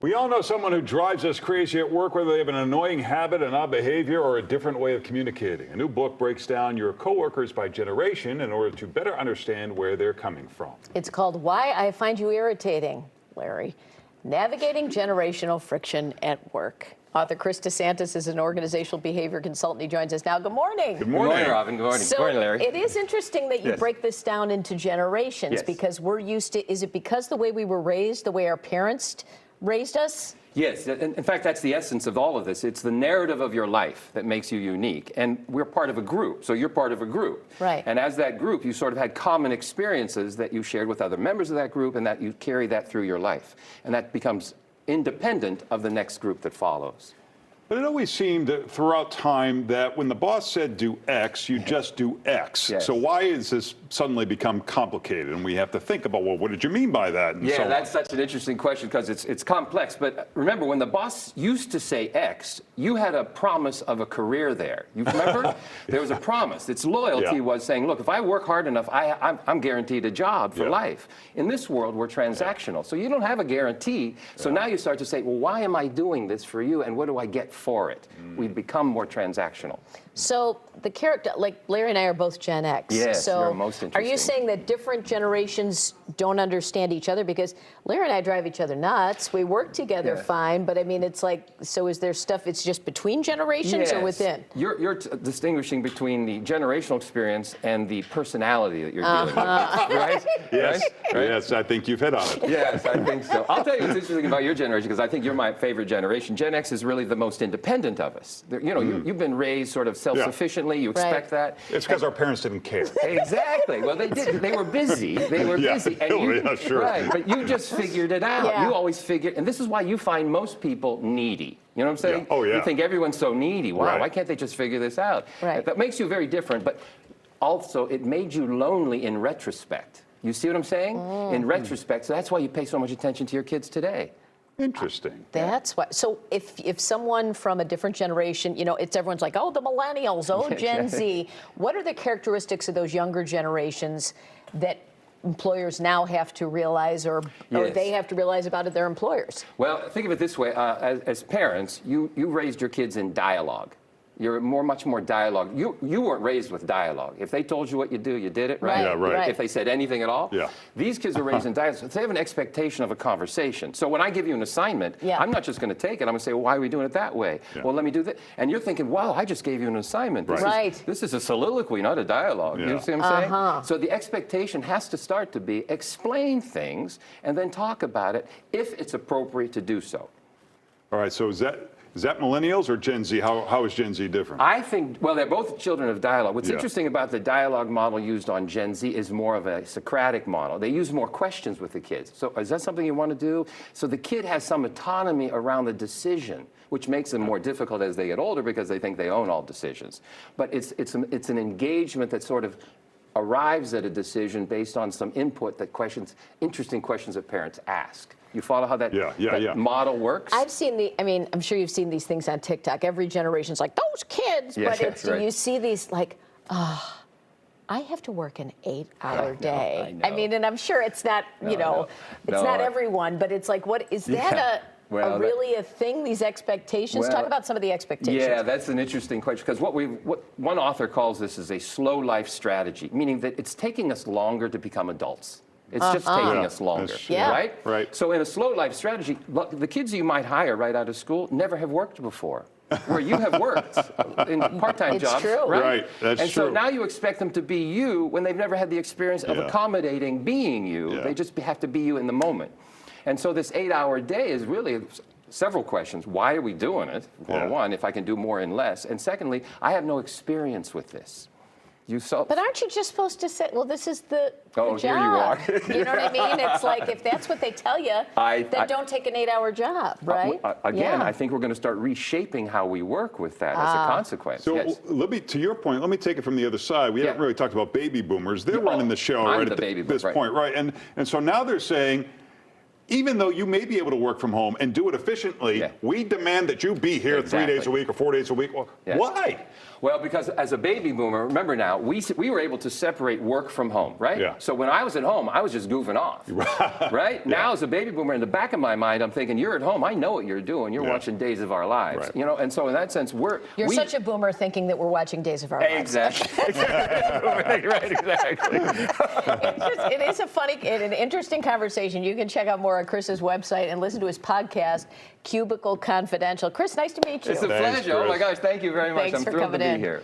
We all know someone who drives us crazy at work, whether they have an annoying habit, an odd behavior, or a different way of communicating. A new book breaks down your coworkers by generation in order to better understand where they're coming from. It's called Why I Find You Irritating, Larry. Navigating Generational Friction at Work. Author Chris DeSantis is an organizational behavior consultant. He joins us now. Good morning. Good morning. Good morning, Robin. Good morning. So Good morning, Larry. it is interesting that you break this down into generations because we're used to, is it because the way we were raised, the way our parents raised us? Yes. In fact, that's the essence of all of this. It's the narrative of your life that makes you unique. And we're part of a group. So you're part of a group. Right. And as that group, you sort of had common experiences that you shared with other members of that group and that you carry that through your life. And that becomes independent of the next group that follows. But it always seemed throughout time that when the boss said do X, you just do X. Yes. So why has this suddenly become complicated? And we have to think about, well, what did you mean by that? And Yeah, that's such an interesting question because it's complex. But remember, when the boss used to say X, you had a promise of a career there. You remember? There was a promise. Its loyalty was saying, look, if I work hard enough, I'm guaranteed a job for life. In this world, we're transactional. So you don't have a guarantee. So now you start to say, well, why am I doing this for you? And what do I get for it? We become more transactional. So the character, like Larry and I are both Gen X. Yes, so you're most are you interesting. saying that different generations don't understand each other? Because Larry and I drive each other nuts. We work together fine, but I mean, it's like, so is there stuff, it's just between generations or within? You're distinguishing between the generational experience and the personality that you're dealing with, right? Yes, Right? yes, I think you've hit on it. Yes, I think so. I'll tell you what's interesting about your generation, because I think you're my favorite generation. Gen X is really the most independent of us. You know, you've been raised sort of self-sufficiently. You expect that. It's because our parents didn't care. Exactly. Well, they did. They were busy. They were busy. And you, sure. Right. But you just figured it out. Yeah. You always figured, and this is why you find most people needy. You know what I'm saying? Yeah. Oh, yeah. You think everyone's so needy. Wow, Right. why can't they just figure this out? Right. That makes you very different, but also it made you lonely in retrospect. You see what I'm saying? In retrospect. So that's why you pay so much attention to your kids today. Interesting. That's why. So if someone from a different generation, you know, it's everyone's like, oh, the Millennials, oh, Gen Z. What are the characteristics of those younger generations that employers now have to realize or they have to realize about their employers? Well, think of it this way. As parents, you raised your kids in dialogue. You're much more dialogue. You weren't raised with dialogue. If they told you what you do, you did it, right? Yeah, right. If they said anything at all. Yeah. These kids are raised in dialogue. So they have an expectation of a conversation. So when I give you an assignment, I'm not just going to take it. I'm going to say, well, why are we doing it that way? Yeah. Well, let me do that. And you're thinking, wow, I just gave you an assignment. This is a soliloquy, not a dialogue. Yeah. You see what I'm saying? So the expectation has to start to be explain things and then talk about it if it's appropriate to do so. All right, so is that millennials or Gen Z? How is Gen Z different? I think, well, they're both children of dialogue. What's interesting about the dialogue model used on Gen Z is more of a Socratic model. They use more questions with the kids. So is that something you want to do? So the kid has some autonomy around the decision, which makes them more difficult as they get older because they think they own all decisions. But it's an engagement that sort of arrives at a decision based on some input that interesting questions that parents ask. You follow how that model works? I've seen I'm sure you've seen these things on TikTok. Every generation's like, those kids. Yes, but it's, right. you see these like, I have to work an 8-hour day. I know. I mean, and I'm sure it's not, it's not everyone, but it's like, what, is that really a thing, these expectations? Talk about some of the expectations. Yeah, that's an interesting question, because what one author calls this is a slow life strategy, meaning that it's taking us longer to become adults. It's just taking us longer, right? Right. So in a slow life strategy, the kids you might hire right out of school never have worked before, where you have worked in part-time jobs, true. right? That's and true. so now you expect them to be you when they've never had the experience of accommodating being you. They just have to be you in the moment. And so this 8-hour day is really several questions. Why are we doing it? One, if I can do more and less. And secondly, I have no experience with this. But aren't you just supposed to say, well, this is the job? Here you are. You know what I mean? It's like, if that's what they tell you, then don't take an 8-hour job, right? Again, I think we're going to start reshaping how we work with that as a consequence. So to your point, let me take it from the other side. We haven't really talked about baby boomers. They're running the show right at this point, right? And so now they're saying, even though you may be able to work from home and do it efficiently, we demand that you be here 3 days a week or 4 days a week. Well, why? Well, because as a baby boomer, remember now, we were able to separate work from home, right? Yeah. So when I was at home, I was just goofing off, right? Now, as a baby boomer, in the back of my mind, I'm thinking, you're at home. I know what you're doing. You're watching Days of Our Lives, you know. And so in that sense, You're such a boomer thinking that we're watching Days of Our Lives. Exactly. Right, exactly. It is a funny and an interesting conversation. You can check out more on Chris's website and listen to his podcast, Cubicle Confidential. Chris, nice to meet you. It's a pleasure. Oh my gosh, thank you very much. Thanks I'm for thrilled to coming be in. here.